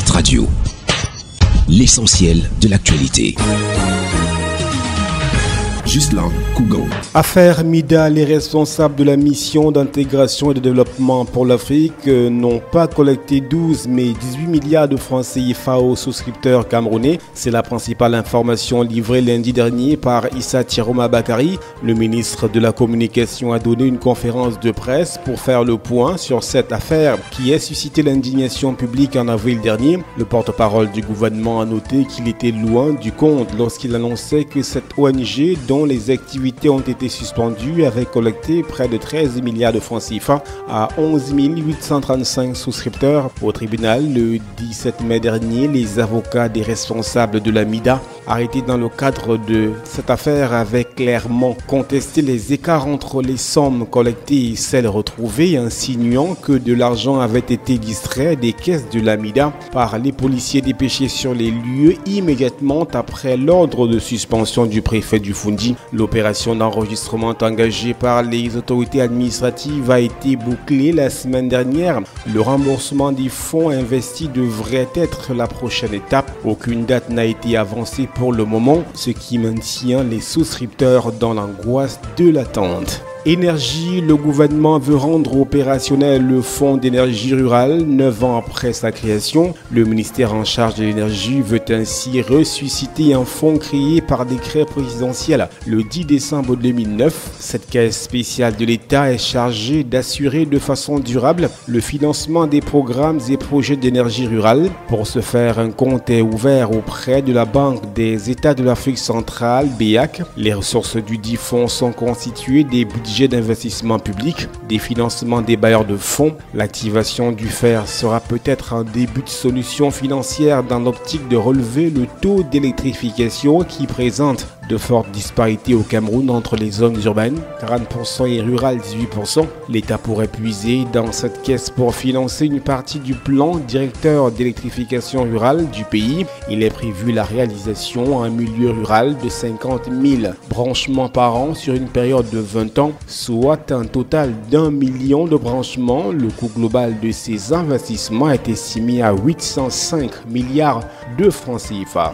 Hit Radio, l'essentiel de l'actualité. Ghislain Cougon. Affaire Mida, les responsables de la mission d'intégration et de développement pour l'Afrique n'ont pas collecté 12 mais 18 milliards de francs CFA aux souscripteurs camerounais. C'est la principale information livrée lundi dernier par Issa Thieroma Bakari. Le ministre de la Communication a donné une conférence de presse pour faire le point sur cette affaire qui a suscité l'indignation publique en avril dernier. Le porte-parole du gouvernement a noté qu'il était loin du compte lorsqu'il annonçait que cette ONG, dont les activités ont été suspendues, avait collecté près de 13 milliards de francs CFA à 11 835 souscripteurs. Au tribunal, le 17 mai dernier, les avocats des responsables de la MIDA, arrêtés dans le cadre de cette affaire, avaient clairement contesté les écarts entre les sommes collectées et celles retrouvées, insinuant que de l'argent avait été distrait des caisses de la MIDA par les policiers dépêchés sur les lieux immédiatement après l'ordre de suspension du préfet du Fundi. L'opération d'enregistrement engagée par les autorités administratives a été bouclée la semaine dernière. Le remboursement des fonds investis devrait être la prochaine étape. Aucune date n'a été avancée pour le moment, ce qui maintient les souscripteurs dans l'angoisse de l'attente. Énergie, le gouvernement veut rendre opérationnel le fonds d'énergie rurale 9 ans après sa création. Le ministère en charge de l'énergie veut ainsi ressusciter un fonds créé par décret présidentiel le 10 décembre 2009. Cette caisse spéciale de l'État est chargée d'assurer de façon durable le financement des programmes et projets d'énergie rurale. Pour ce faire, un compte est ouvert auprès de la Banque des États de l'Afrique centrale, BEAC. Les ressources du dit fonds sont constituées des budgets d'investissement public, des financements des bailleurs de fonds. L'activation du FER sera peut-être un début de solution financière dans l'optique de relever le taux d'électrification qui présente de fortes disparités au Cameroun entre les zones urbaines, 40% et rurales 18%. L'État pourrait puiser dans cette caisse pour financer une partie du plan directeur d'électrification rurale du pays. Il est prévu la réalisation en milieu rural de 50 000 branchements par an sur une période de 20 ans, soit un total d'1 million de branchements. Le coût global de ces investissements est estimé à 805 milliards de francs CFA.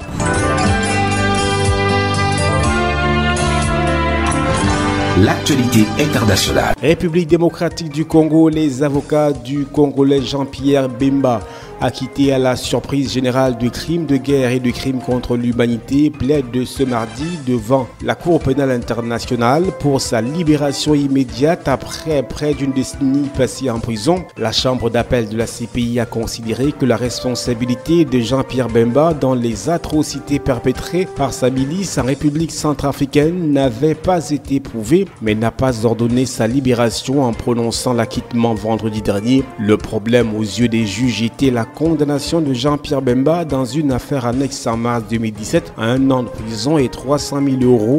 L'actualité internationale. République démocratique du Congo, les avocats du Congolais Jean-Pierre Bemba, acquitté à la surprise générale de crimes de guerre et de crimes contre l'humanité, plaide ce mardi devant la Cour pénale internationale pour sa libération immédiate après près d'une décennie passée en prison. La chambre d'appel de la CPI a considéré que la responsabilité de Jean-Pierre Bemba dans les atrocités perpétrées par sa milice en République centrafricaine n'avait pas été prouvée, mais n'a pas ordonné sa libération en prononçant l'acquittement vendredi dernier. Le problème aux yeux des juges était la condamnation de Jean-Pierre Bemba dans une affaire annexe en mars 2017 à 1 an de prison et 300 000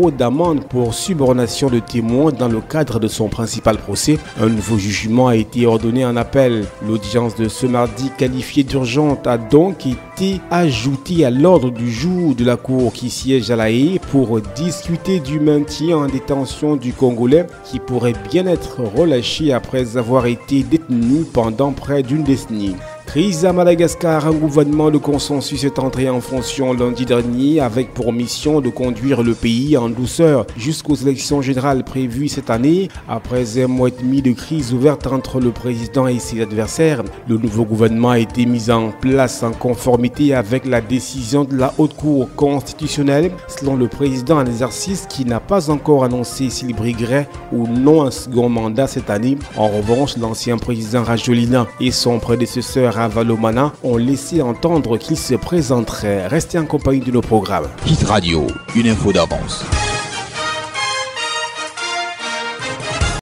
€ d'amende pour subornation de témoins dans le cadre de son principal procès. Un nouveau jugement a été ordonné en appel. L'audience de ce mardi, qualifiée d'urgente, a donc été ajoutée à l'ordre du jour de la Cour qui siège à La Haye pour discuter du maintien en détention du Congolais qui pourrait bien être relâché après avoir été détenu pendant près d'une décennie. Crise à Madagascar, un gouvernement de consensus est entré en fonction lundi dernier avec pour mission de conduire le pays en douceur jusqu'aux élections générales prévues cette année. Après un mois et demi de crise ouverte entre le président et ses adversaires, le nouveau gouvernement a été mis en place en conformité avec la décision de la Haute Cour constitutionnelle, selon le président en exercice qui n'a pas encore annoncé s'il briguerait ou non un second mandat cette année. En revanche, l'ancien président Rajolina et son prédécesseur Avalomana ont laissé entendre qu'ils se présenteraient. Restez en compagnie de nos programmes. Hit Radio, une info d'avance.